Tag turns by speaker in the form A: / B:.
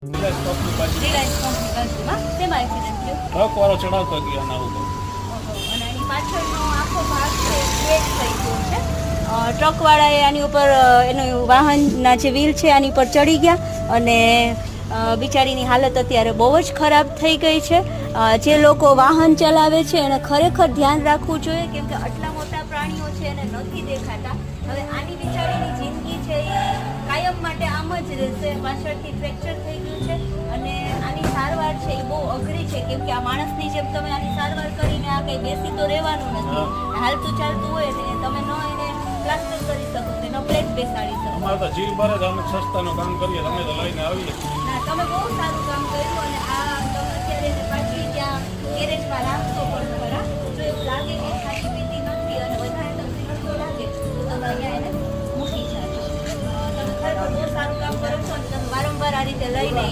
A: Reliance company પાસે
B: Reliance company બાજુમાં શેમાં એક્સિડન્ટ થયો?
A: ટ્રકવાળો ચડાવતો ગયા ના ઉપર.
B: અને આની પાછળનો આખો ભાગ છે ક્રેક થઈ ગયો છે. ટ્રકવાળાએ આની ઉપર એનું વાહનના જે વ્હીલ છે આની ઉપર ચડી ગયા અને બિચારીની હાલત અત્યારે બહુ જ ખરાબ થઈ ગઈ છે. જે લોકો વાહન ચલાવે છે એને ખરેખર ધ્યાન રાખવું જોઈએ, કેમ કે આટલા મોટા પ્રાણીઓ છે એને નથી દેખાતા. હવે આની બિચારીની જિંદગી છે એ કાયમ માટે આમ જ રહેશે. પાછળથી ફ્રેક્ચર થઈ ગયું છે અને આની સારવાર છે એ બહુ અઘરી છે, કેમ કે આ માણસની જેમ તમે આની સારવાર કરીને આ કંઈ બેસી તો રહેવાનું નથી. હાલતું ચાલતું હોય ને તમે ન એને પ્લાસ્ટર કરી શકો, એનો પ્લેટ બેસાડી શકો.
A: અમારે તો જીવ ભરે જ અમે સસ્તાનું કામ કરીએ, તમે તો લઈને આવીએ.
B: ના, તમે બહુ સારું કામ કર્યું અને આ તમે અત્યારે એને પાછી ત્યાં ગેરેજમાં રાખશો પણ ખરા. જો એવું લાગે કે ખાલી પીતી નથી અને વધારે તકલીફ નતો લાગે તો તમે અહીંયા એને મૂકી જાજો. તમે ખરેખર બહુ સારું કામ કરો છો અને તમે વારંવાર આ રીતે લઈને